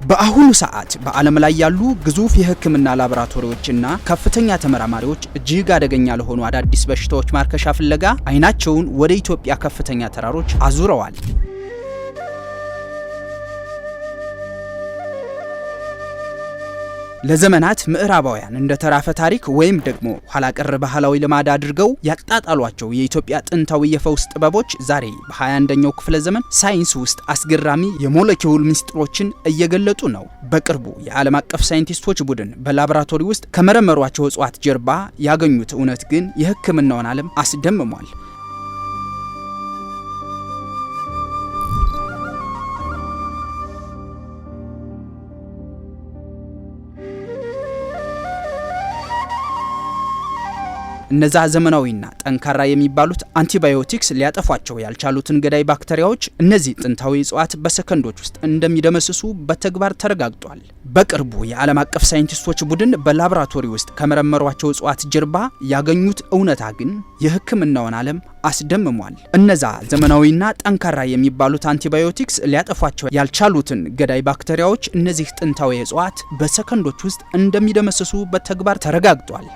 በአሁኑ ሰዓት በዓለም ላይ ያሉ ግዙፍ የሕክምና ላቦራቶሪዎችና ከፍተኛ ተመራማሪዎች እጅግ አደገኛ ለሆኑ አዳዲስ በሽታዎች ማርከሻ ፍለጋ አይናቸውን ወደ ኢትዮጵያ ከፍተኛ ተራሮች አዙረዋል። ለዘመናት ምዕራባውያን እንደ ተራፈ ታሪክ ወይም ደግሞ ኋላ ቀር ባህላዊ ልማድ አድርገው ያጣጣሏቸው የኢትዮጵያ ጥንታዊ የፈውስ ጥበቦች ዛሬ በ21ኛው ክፍለ ዘመን ሳይንስ ውስጥ አስገራሚ የሞለኪውል ምስጢሮችን እየገለጡ ነው። በቅርቡ የዓለም አቀፍ ሳይንቲስቶች ቡድን በላቦራቶሪ ውስጥ ከመረመሯቸው እጽዋት ጀርባ ያገኙት እውነት ግን የሕክምናውን ዓለም አስደምሟል። እነዛ ዘመናዊና ጠንካራ የሚባሉት አንቲባዮቲክስ ሊያጠፏቸው ያልቻሉትን ገዳይ ባክቴሪያዎች እነዚህ ጥንታዊ እጽዋት በሰከንዶች ውስጥ እንደሚደመስሱ በተግባር ተረጋግጧል። በቅርቡ የዓለም አቀፍ ሳይንቲስቶች ቡድን በላቦራቶሪ ውስጥ ከመረመሯቸው እጽዋት ጀርባ ያገኙት እውነታ ግን የሕክምናውን ዓለም አስደምሟል። እነዛ ዘመናዊና ጠንካራ የሚባሉት አንቲባዮቲክስ ሊያጠፏቸው ያልቻሉትን ገዳይ ባክቴሪያዎች እነዚህ ጥንታዊ እጽዋት በሰከንዶች ውስጥ እንደሚደመስሱ በተግባር ተረጋግጧል።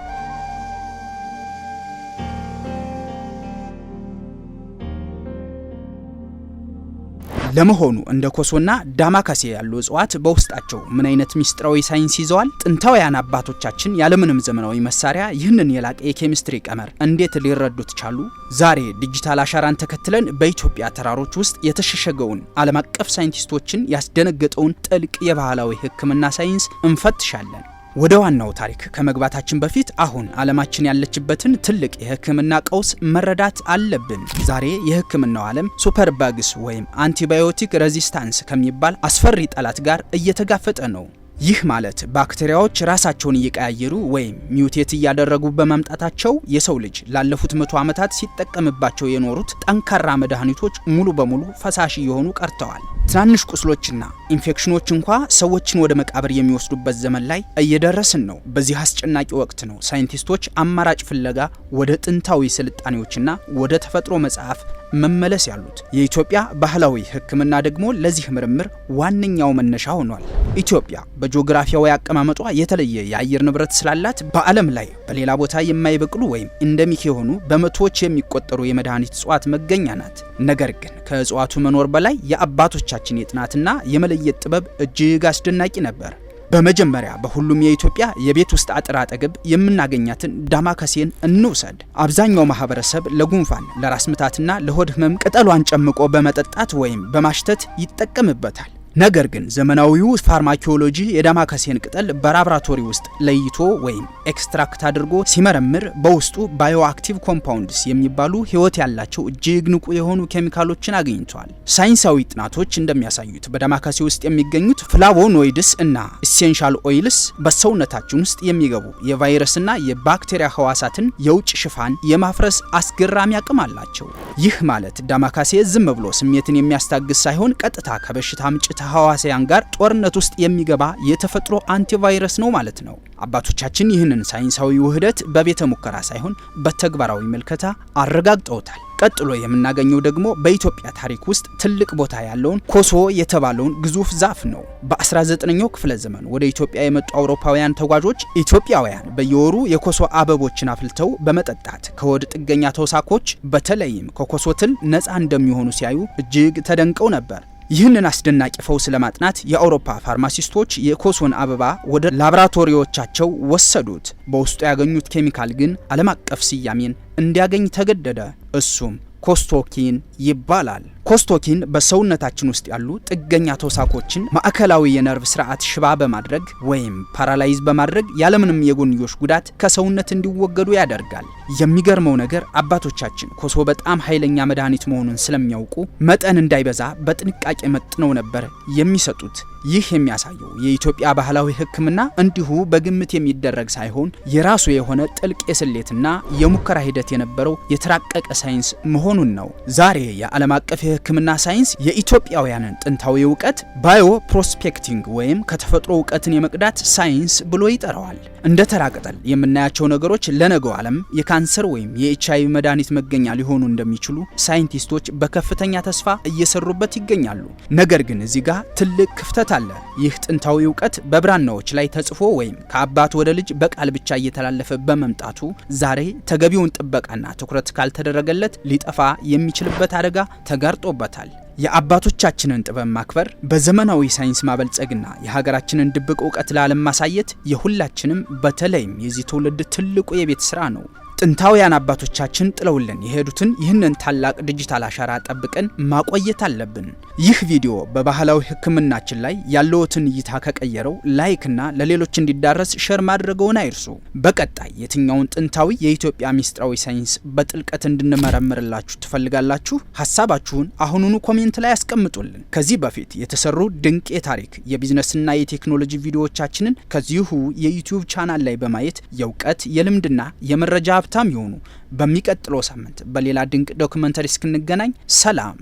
ለመሆኑ እንደ ኮሶና ዳማካሴ ያሉ እጽዋት በውስጣቸው ምን አይነት ሚስጥራዊ ሳይንስ ይዘዋል? ጥንታውያን አባቶቻችን ያለምንም ዘመናዊ መሳሪያ ይህንን የላቀ የኬሚስትሪ ቀመር እንዴት ሊረዱት ቻሉ? ዛሬ ዲጂታል አሻራን ተከትለን በኢትዮጵያ ተራሮች ውስጥ የተሸሸገውን ዓለም አቀፍ ሳይንቲስቶችን ያስደነገጠውን ጥልቅ የባህላዊ ሕክምና ሳይንስ እንፈትሻለን። ወደ ዋናው ታሪክ ከመግባታችን በፊት አሁን ዓለማችን ያለችበትን ትልቅ የሕክምና ቀውስ መረዳት አለብን። ዛሬ የሕክምናው ዓለም ሱፐር ባግስ ወይም አንቲባዮቲክ ሬዚስታንስ ከሚባል አስፈሪ ጠላት ጋር እየተጋፈጠ ነው። ይህ ማለት ባክቴሪያዎች ራሳቸውን እየቀያየሩ ወይም ሚውቴት እያደረጉ በመምጣታቸው የሰው ልጅ ላለፉት 100 ዓመታት ሲጠቀምባቸው የኖሩት ጠንካራ መድኃኒቶች ሙሉ በሙሉ ፈሳሽ እየሆኑ ቀርተዋል። ትናንሽ ቁስሎችና ኢንፌክሽኖች እንኳ ሰዎችን ወደ መቃብር የሚወስዱበት ዘመን ላይ እየደረስን ነው። በዚህ አስጨናቂ ወቅት ነው ሳይንቲስቶች አማራጭ ፍለጋ ወደ ጥንታዊ ስልጣኔዎችና ወደ ተፈጥሮ መጽሐፍ መመለስ ያሉት። የኢትዮጵያ ባህላዊ ሕክምና ደግሞ ለዚህ ምርምር ዋነኛው መነሻ ሆኗል። ኢትዮጵያ በጂኦግራፊያዊ አቀማመጧ የተለየ የአየር ንብረት ስላላት በዓለም ላይ በሌላ ቦታ የማይበቅሉ ወይም ኢንደሚክ የሆኑ በመቶዎች የሚቆጠሩ የመድኃኒት እጽዋት መገኛ ናት። ነገር ግን ከእጽዋቱ መኖር በላይ የአባቶቻችን የጥናትና የመለየት ጥበብ እጅግ አስደናቂ ነበር። በመጀመሪያ በሁሉም የኢትዮጵያ የቤት ውስጥ አጥር አጠገብ የምናገኛትን ዳማካሴን እንውሰድ። አብዛኛው ማህበረሰብ ለጉንፋን፣ ለራስ ምታትና ለሆድ ህመም ቅጠሏን ጨምቆ በመጠጣት ወይም በማሽተት ይጠቀምበታል። ነገር ግን ዘመናዊው ፋርማኮሎጂ የዳማካሴን ቅጠል በላቦራቶሪ ውስጥ ለይቶ ወይም ኤክስትራክት አድርጎ ሲመረምር በውስጡ ባዮአክቲቭ ኮምፓውንድስ የሚባሉ ህይወት ያላቸው እጅግ ንቁ የሆኑ ኬሚካሎችን አግኝቷል። ሳይንሳዊ ጥናቶች እንደሚያሳዩት በዳማካሴ ውስጥ የሚገኙት ፍላቮኖይድስ እና ኢሴንሻል ኦይልስ በሰውነታችን ውስጥ የሚገቡ የቫይረስና የባክቴሪያ ህዋሳትን የውጭ ሽፋን የማፍረስ አስገራሚ አቅም አላቸው። ይህ ማለት ዳማካሴ ዝም ብሎ ስሜትን የሚያስታግስ ሳይሆን ቀጥታ ከበሽታ ምንጭ ተሐዋሲያን ጋር ጦርነት ውስጥ የሚገባ የተፈጥሮ አንቲቫይረስ ነው ማለት ነው። አባቶቻችን ይህንን ሳይንሳዊ ውህደት በቤተ ሙከራ ሳይሆን በተግባራዊ መልከታ አረጋግጠውታል። ቀጥሎ የምናገኘው ደግሞ በኢትዮጵያ ታሪክ ውስጥ ትልቅ ቦታ ያለውን ኮሶ የተባለውን ግዙፍ ዛፍ ነው። በ19ኛው ክፍለ ዘመን ወደ ኢትዮጵያ የመጡ አውሮፓውያን ተጓዦች ኢትዮጵያውያን በየወሩ የኮሶ አበቦችን አፍልተው በመጠጣት ከወድ ጥገኛ ተውሳኮች በተለይም ከኮሶ ትል ነፃ እንደሚሆኑ ሲያዩ እጅግ ተደንቀው ነበር። ይህንን አስደናቂ ፈውስ ለማጥናት የአውሮፓ ፋርማሲስቶች የኮሶን አበባ ወደ ላቦራቶሪዎቻቸው ወሰዱት። በውስጡ ያገኙት ኬሚካል ግን ዓለም አቀፍ ስያሜን እንዲያገኝ ተገደደ። እሱም ኮስቶኪን ይባላል። ኮስቶኪን በሰውነታችን ውስጥ ያሉ ጥገኛ ተውሳኮችን ማዕከላዊ የነርቭ ስርዓት ሽባ በማድረግ ወይም ፓራላይዝ በማድረግ ያለምንም የጎንዮሽ ጉዳት ከሰውነት እንዲወገዱ ያደርጋል። የሚገርመው ነገር አባቶቻችን ኮሶ በጣም ኃይለኛ መድኃኒት መሆኑን ስለሚያውቁ መጠን እንዳይበዛ በጥንቃቄ መጥነው ነበር የሚሰጡት። ይህ የሚያሳየው የኢትዮጵያ ባህላዊ ሕክምና እንዲሁ በግምት የሚደረግ ሳይሆን የራሱ የሆነ ጥልቅ የስሌትና የሙከራ ሂደት የነበረው የተራቀቀ ሳይንስ መሆኑን ነው። ዛሬ የዓለም አቀፍ የሕክምና ሳይንስ የኢትዮጵያውያንን ጥንታዊ እውቀት ባዮ ፕሮስፔክቲንግ ወይም ከተፈጥሮ እውቀትን የመቅዳት ሳይንስ ብሎ ይጠራዋል። እንደ ተራ ቅጠል የምናያቸው ነገሮች ለነገው ዓለም የካንሰር ወይም የኤችአይቪ መድኃኒት መገኛ ሊሆኑ እንደሚችሉ ሳይንቲስቶች በከፍተኛ ተስፋ እየሰሩበት ይገኛሉ። ነገር ግን እዚህ ጋር ትልቅ ክፍተት አለ። ይህ ጥንታዊ እውቀት በብራናዎች ላይ ተጽፎ ወይም ከአባት ወደ ልጅ በቃል ብቻ እየተላለፈ በመምጣቱ ዛሬ ተገቢውን ጥበቃና ትኩረት ካልተደረገለት ሊጠፋ የሚችልበት አደጋ ተጋርጦበታል። የአባቶቻችንን ጥበብ ማክበር፣ በዘመናዊ ሳይንስ ማበልጸግና የሀገራችንን ድብቅ እውቀት ለዓለም ማሳየት የሁላችንም በተለይም የዚህ ትውልድ ትልቁ የቤት ስራ ነው። ጥንታውያን አባቶቻችን ጥለውልን የሄዱትን ይህንን ታላቅ ዲጂታል አሻራ ጠብቀን ማቆየት አለብን። ይህ ቪዲዮ በባህላዊ ሕክምናችን ላይ ያለዎትን እይታ ከቀየረው ላይክ እና ለሌሎች እንዲዳረስ ሼር ማድረገውን አይርሱ። በቀጣይ የትኛውን ጥንታዊ የኢትዮጵያ ሚስጥራዊ ሳይንስ በጥልቀት እንድንመረምርላችሁ ትፈልጋላችሁ? ሀሳባችሁን አሁኑኑ ኮሜንት ላይ አስቀምጡልን። ከዚህ በፊት የተሰሩ ድንቅ የታሪክ የቢዝነስና የቴክኖሎጂ ቪዲዮዎቻችንን ከዚሁ የዩቲዩብ ቻናል ላይ በማየት የእውቀት የልምድና የመረጃ ሀብታም ይሆኑ። በሚቀጥለው ሳምንት በሌላ ድንቅ ዶክመንተሪ እስክንገናኝ ሰላም።